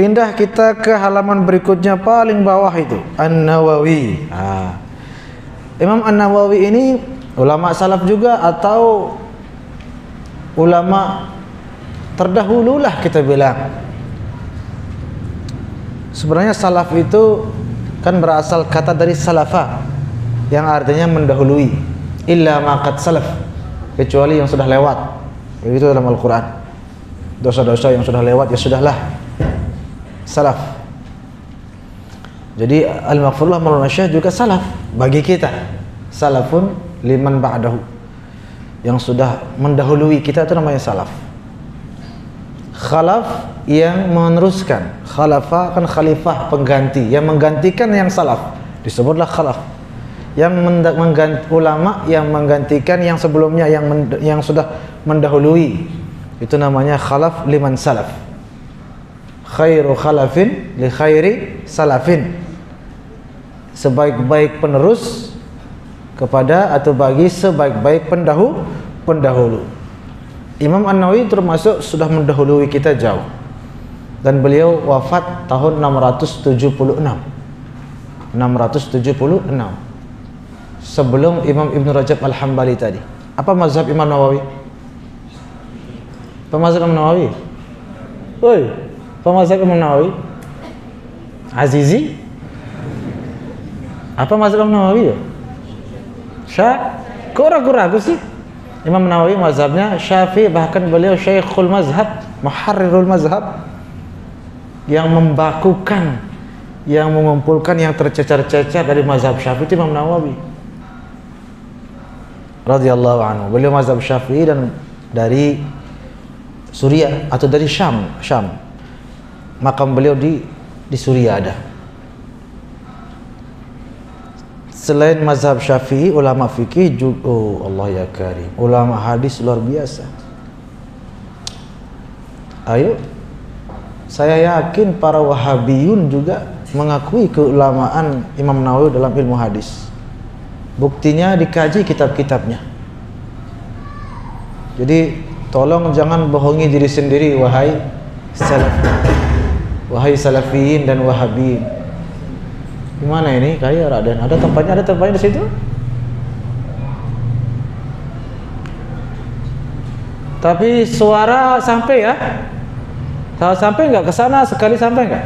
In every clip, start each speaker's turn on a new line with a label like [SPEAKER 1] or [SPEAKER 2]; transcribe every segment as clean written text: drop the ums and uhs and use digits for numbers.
[SPEAKER 1] Pindah kita ke halaman berikutnya paling bawah itu, An-Nawawi. Imam An-Nawawi ini ulama salaf juga atau ulama terdahululah kita bilang. Sebenarnya salaf itu kan berasal kata dari salafa yang artinya mendahului. Illa ma qad salaf, kecuali yang sudah lewat. Begitu dalam Al-Qur'an. Dosa-dosa yang sudah lewat ya sudahlah. Salaf. Jadi al-maghfurullah Maulana Syekh juga salaf bagi kita. Salafun liman ba'dahu. Yang sudah mendahului kita itu namanya salaf. Khalaf yang meneruskan. Khalafa kan khalifah, pengganti, yang menggantikan yang salaf disebutlah khalaf. Yang mengganti ulama yang menggantikan yang sebelumnya yang sudah mendahului itu namanya khalaf liman salaf. Khairu khalafin li khairi salafin. Sebaik-baik penerus kepada atau bagi sebaik-baik pendahulu. Imam An-Nawawi termasuk sudah mendahului kita jauh. Dan beliau wafat tahun 676. Sebelum Imam Ibn Rajab Al-Hambali tadi. Apa mazhab Imam Nawawi? Apa mazhab Imam Nawawi? Woi, apa mazhab Imam Nawawi? Azizi? Apa mazhab Imam Nawawi ya? Kok ragu-ragu sih? Imam Nawawi mazhabnya Syafi'i, bahkan beliau Syekhul Mazhab, Muharrirul Mazhab, yang membakukan, yang mengumpulkan yang tercecar-cecar dari mazhab Syafi'i itu Imam Nawawi radhiyallahu anhu. Beliau mazhab Syafi'i dan dari Suriah atau dari Syam. Makam beliau di Suriah ada. Selain mazhab Syafi'i, ulama fikih juga, oh Allah ya karim, ulama hadis luar biasa. Ayo, saya yakin para Wahabiyun juga mengakui keulamaan Imam Nawawi dalam ilmu hadis. Buktinya dikaji kitab-kitabnya. Jadi tolong jangan bohongi diri sendiri wahai salafiyin dan Wahabiyin. Gimana ini? Kayak Raden. Ada tempatnya di situ. Tapi suara sampai ya? Kalau sampai nggak ke sana sekali sampai nggak?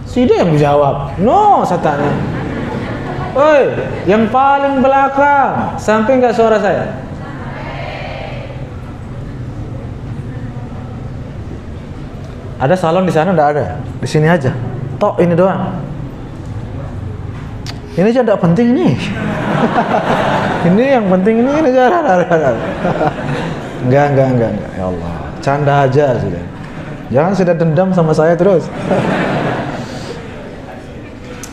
[SPEAKER 1] Si dia yang jawab. No, saya tanya. Oi, yang paling belakang sampai nggak suara saya? Ada salon di sana? Enggak ada. Di sini aja. Tok ini doang. Ini aja enggak penting nih. Ini yang penting ini aja. Enggak. Ya Allah. Canda aja sudah. Jangan sudah dendam sama saya terus.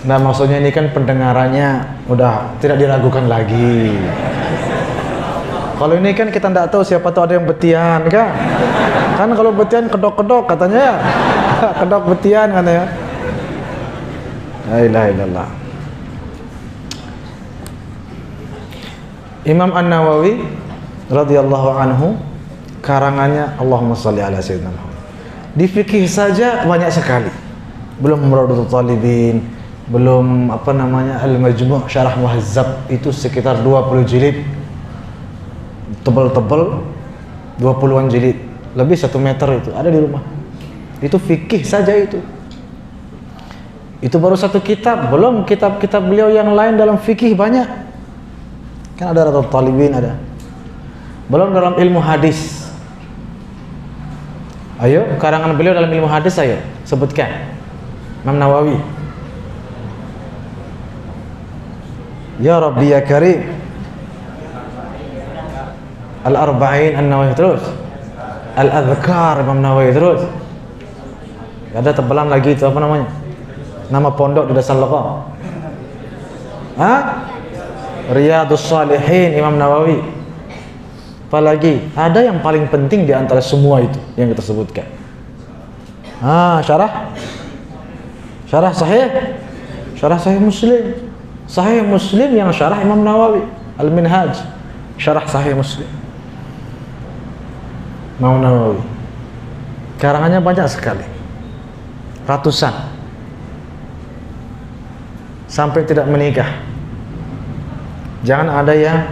[SPEAKER 1] Nah, maksudnya ini kan pendengarannya udah tidak diragukan lagi. Kalau ini kan kita enggak tahu, siapa tahu ada yang betian kan? Kan kalau betian kedok-kedok katanya ya. Kedok betian katanya. La ilaha illallah. Imam An-Nawawi radhiyallahu anhu karangannya Allahumma shalli ala sayyidina Muhammad. Di fikih saja banyak sekali. Belum Rawdatul Talibin, belum Al-Majmu' Syarah Muhazzab itu sekitar 20 jilid. Tebal-tebal 20-an jilid. Lebih 1 meter itu ada di rumah. Itu fikih saja itu. Itu baru satu kitab, belum kitab-kitab beliau yang lain dalam fikih banyak. Kan ada Rawdatul Talibin ada. Belum dalam ilmu hadis. Ayo, karangan beliau dalam ilmu hadis ayo sebutkan. Imam Nawawi. Ya Rabbi ya Karim. Al-Arba'in An-Nawawi terus. Al-Adhkar Imam Nawawi terus. Ada tebalan lagi itu apa namanya? Nama pondok di dasar lokal. Riyadhus Shalihin Imam Nawawi. Apalagi ada yang paling penting di antara semua itu yang kita sebutkan. Syarah Sahih Muslim. Sahih Muslim yang syarah Imam Nawawi. Al-Minhaj syarah Sahih Muslim Imam Nawawi. Karangannya banyak sekali, ratusan, sampai tidak menikah. Jangan ada yang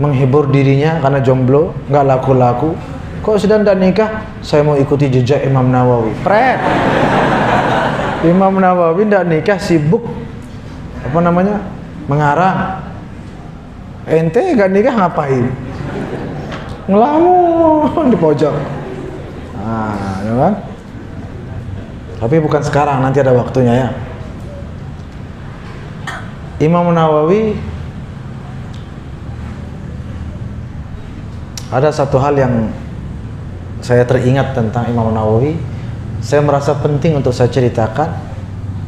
[SPEAKER 1] menghibur dirinya karena jomblo, nggak laku-laku. Kok sudah tidak nikah? Saya mau ikuti jejak Imam Nawawi. Pret. Imam Nawawi tidak nikah, sibuk mengarang. Ente nggak nikah ngapain? Ngelamun di pojok. Nah, ya kan? Tapi bukan sekarang, nanti ada waktunya ya. Imam Nawawi ada satu hal yang saya teringat tentang Imam Nawawi. Saya merasa penting untuk saya ceritakan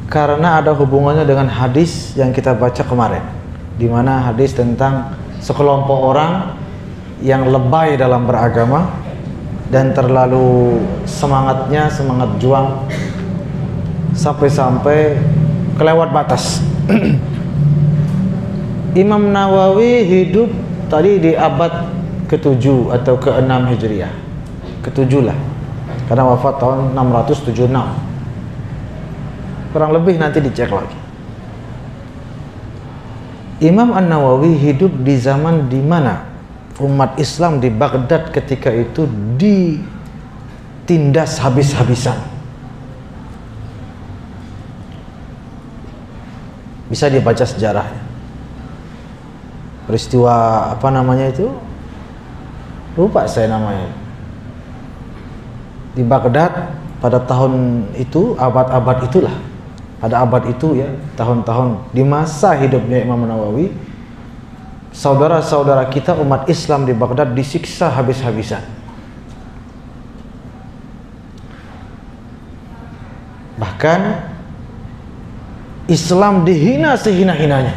[SPEAKER 1] karena ada hubungannya dengan hadis yang kita baca kemarin, di mana hadis tentang sekelompok orang yang lebay dalam beragama dan terlalu semangat juang sampai-sampai kelewat batas. Imam Nawawi hidup tadi di abad ke-7 atau ke-6 Hijriah. Ke-7 lah. Karena wafat tahun 676. Kurang lebih, nanti dicek lagi. Imam An-Nawawi hidup di zaman di mana umat Islam di Baghdad ketika itu ditindas habis-habisan. Bisa dibaca sejarahnya. Peristiwa lupa saya namanya. Di Baghdad pada tahun itu, abad-abad itulah, pada abad itu ya, tahun-tahun di masa hidupnya Imam Nawawi, saudara-saudara kita umat Islam di Baghdad disiksa habis-habisan. Bahkan Islam dihina sehina-hinanya,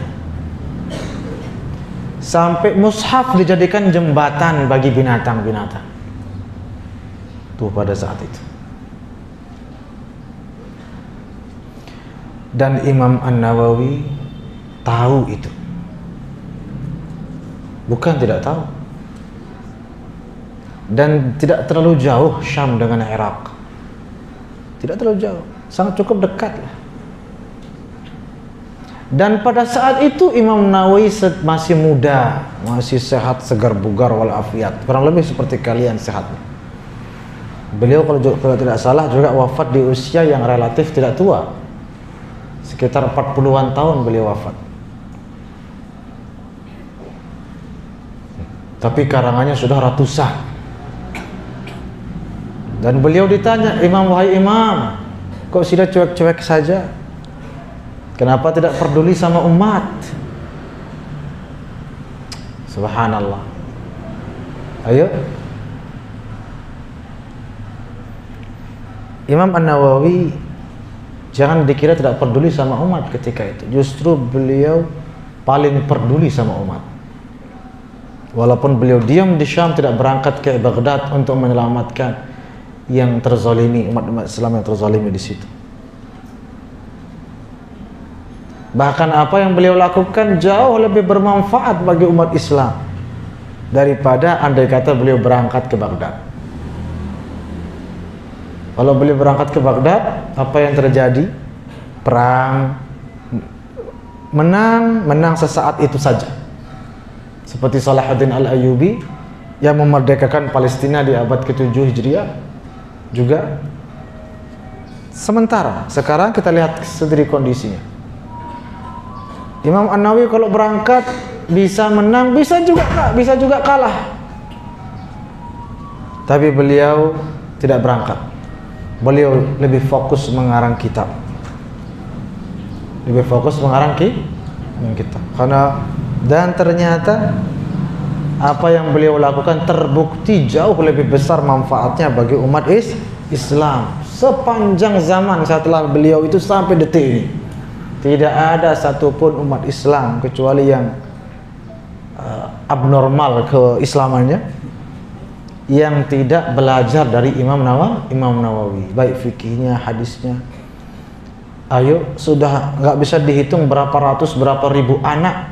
[SPEAKER 1] sampai mushaf dijadikan jembatan bagi binatang-binatang. Tuh pada saat itu. Dan Imam An-Nawawi tahu itu. Bukan tidak tahu. Dan tidak terlalu jauh Syam dengan Irak. Tidak terlalu jauh, sangat cukup dekat lah. Dan pada saat itu Imam Nawawi masih muda, masih sehat, segar bugar walafiat. Kurang lebih seperti kalian sehatnya. Beliau kalau tidak salah juga wafat di usia yang relatif tidak tua. Sekitar 40-an tahun beliau wafat. Tapi karangannya sudah ratusan. Dan beliau ditanya, wahai Imam, kok sudah cuek-cuek saja? Kenapa tidak peduli sama umat? Subhanallah. Ayo. Imam An-Nawawi jangan dikira tidak peduli sama umat ketika itu. Justru beliau paling peduli sama umat. Walaupun beliau diam di Syam, tidak berangkat ke Baghdad untuk menyelamatkan yang terzalimi, umat Islam yang terzalimi di situ. Bahkan apa yang beliau lakukan jauh lebih bermanfaat bagi umat Islam daripada andai kata beliau berangkat ke Baghdad. Kalau beliau berangkat ke Baghdad, apa yang terjadi? Perang, menang sesaat itu saja. Seperti Salahuddin Al-Ayyubi yang memerdekakan Palestina di abad ke-7 Hijriah juga. Sementara sekarang kita lihat sendiri kondisinya. Imam An-Nawawi kalau berangkat bisa menang, bisa juga kalah. Tapi beliau tidak berangkat. Beliau lebih fokus mengarang kitab. Lebih fokus mengarang kitab. Dan ternyata apa yang beliau lakukan terbukti jauh lebih besar manfaatnya bagi umat Islam sepanjang zaman setelah beliau itu sampai detik ini. Tidak ada satupun umat Islam kecuali yang abnormal keislamannya yang tidak belajar dari Imam Nawawi, baik fikihnya, hadisnya. Ayo, sudah nggak bisa dihitung berapa ratus, berapa ribu anak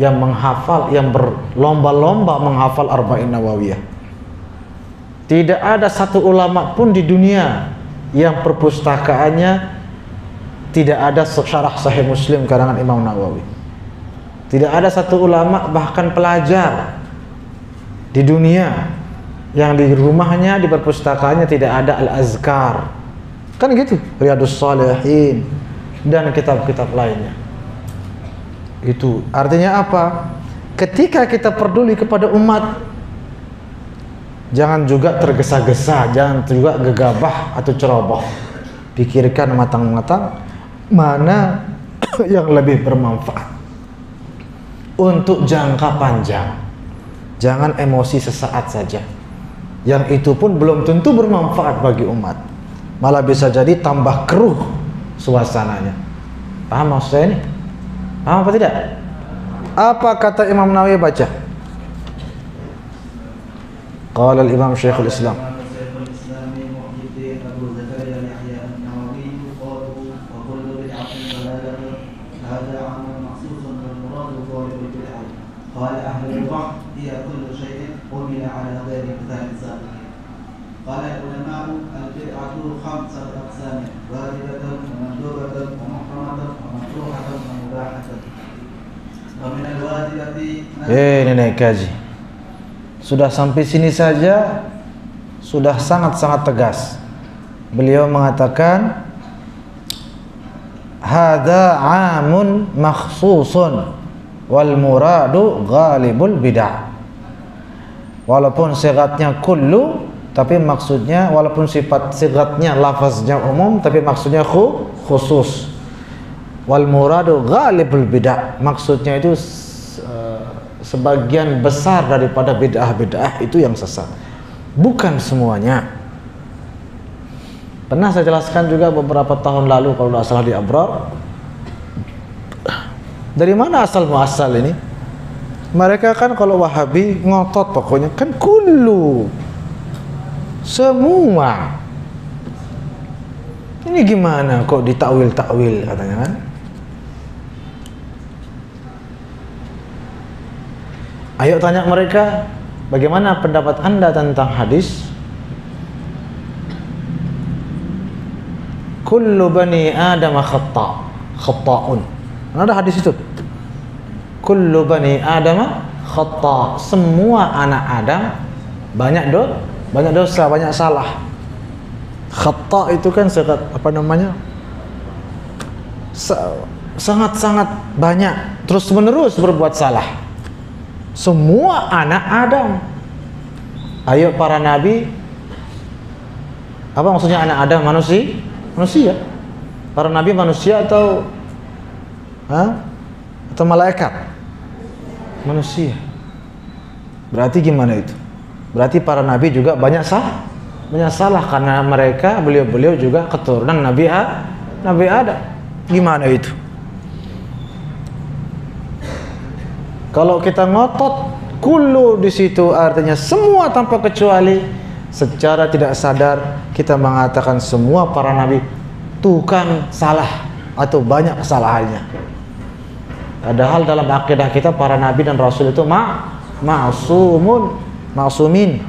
[SPEAKER 1] yang menghafal, yang berlomba-lomba menghafal Arba'in Nawawiyah. Tidak ada satu ulama pun di dunia yang perpustakaannya tidak ada syarah Sahih Muslim karangan Imam Nawawi. Tidak ada satu ulama bahkan pelajar di dunia yang di rumahnya, di perpustakaannya tidak ada Al-Azkar. Kan gitu, Riyadhus Shalihin dan kitab-kitab lainnya. Itu artinya apa? Ketika kita peduli kepada umat, jangan juga tergesa-gesa, jangan juga gegabah atau ceroboh. Pikirkan matang-matang mana yang lebih bermanfaat untuk jangka panjang. Jangan emosi sesaat saja, yang itu pun belum tentu bermanfaat bagi umat, malah bisa jadi tambah keruh suasananya. Paham maksud saya ini? Paham apa tidak? Apa kata Imam Nawawi? Baca. Qala al-Imam Syekhul Islam.
[SPEAKER 2] قال أهل الوضع هي كل شيء عمل على غير مثال سابق. قال العلماء البدعة 5 أقسام: واجبة ومندوبة ومحرمة ومكروهة ومباحة. ومن الواجبة
[SPEAKER 1] Nenek kaji. Sudah sampai sini saja sudah sangat-sangat tegas. Beliau mengatakan hadza 'amun makhsusun wal muradu ghalibul bid'ah. Walaupun sigatnya kullu, tapi maksudnya, walaupun sifat sigatnya lafaznya umum, tapi maksudnya khusus. Wal muradu ghalibul bid'ah, maksudnya itu sebagian besar daripada bid'ah-bid'ah itu yang sesat, bukan semuanya. Pernah saya jelaskan juga beberapa tahun lalu kalau tidak salah di Abrar. Dari mana asal muasal ini? Mereka kan kalau Wahabi ngotot pokoknya kan kullu, semua. Ini gimana kok ditakwil-takwil katanya kan? Ayo tanya mereka, bagaimana pendapat Anda tentang hadis kullu bani Adam khata'un. Ada hadis itu. Kullu bani Adam khata'. Semua anak Adam banyak dosa, banyak salah. Khata' itu kan sangat-sangat banyak, terus-menerus berbuat salah. Semua anak Adam. Ayo para nabi, apa maksudnya anak Adam? Manusia. Para nabi manusia atau malaikat? Manusia. Berarti gimana itu? Berarti para nabi juga banyak salah karena beliau juga keturunan Nabi Adam. Gimana itu? Kalau kita ngotot kullu di situ artinya semua tanpa kecuali, secara tidak sadar kita mengatakan semua para nabi tukang salah atau banyak kesalahannya. Padahal dalam akidah kita para nabi dan rasul itu ma'sumin,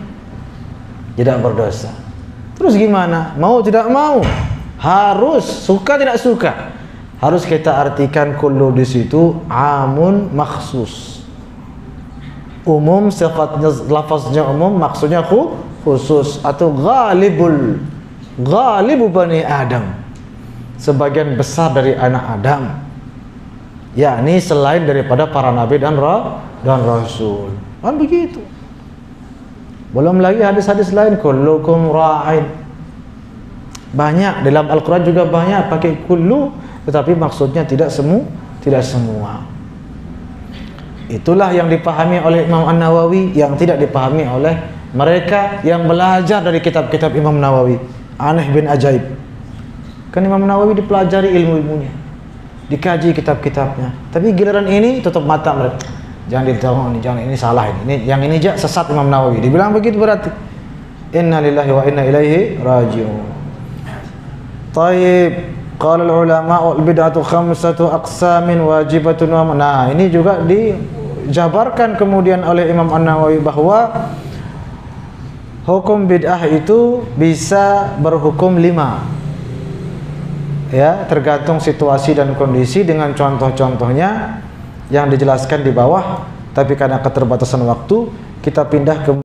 [SPEAKER 1] tidak berdosa. Terus gimana? Mau tidak mau, harus suka tidak suka, harus kita artikan kullu di situ amun makhsus. Umum, sifatnya lafaznya umum, maksudnya khusus atau ghalibu bani Adam, sebagian besar dari anak Adam, yakni selain daripada para nabi dan rasul. Kan begitu. Belum lagi hadis-hadis lain, kullukum ra'in. Banyak dalam Al-Quran juga banyak pakai kullu, tetapi maksudnya tidak semua. Itulah yang dipahami oleh Imam An-Nawawi, yang tidak dipahami oleh mereka yang belajar dari kitab-kitab Imam Nawawi. Aneh bin ajaib. Kan Imam Nawawi dipelajari ilmu-ilmunya, dikaji kitab-kitabnya, tapi giliran ini tutup mata mereka. Jangan ditahu, jangan, ini salah, ini yang ini aja sesat Imam Nawawi. Dibilang begitu berarti inna lillahi wa inna ilaihi raji'un. Taib. Qala al-ulama wal bid'atu 5 aqsamin wajibatun wa. Nah, ini juga dijabarkan kemudian oleh Imam An-Nawawi bahwa Hukum bid'ah itu bisa berhukum 5. Ya, tergantung situasi dan kondisi dengan contoh-contohnya yang dijelaskan di bawah. Tapi karena keterbatasan waktu, kita pindah ke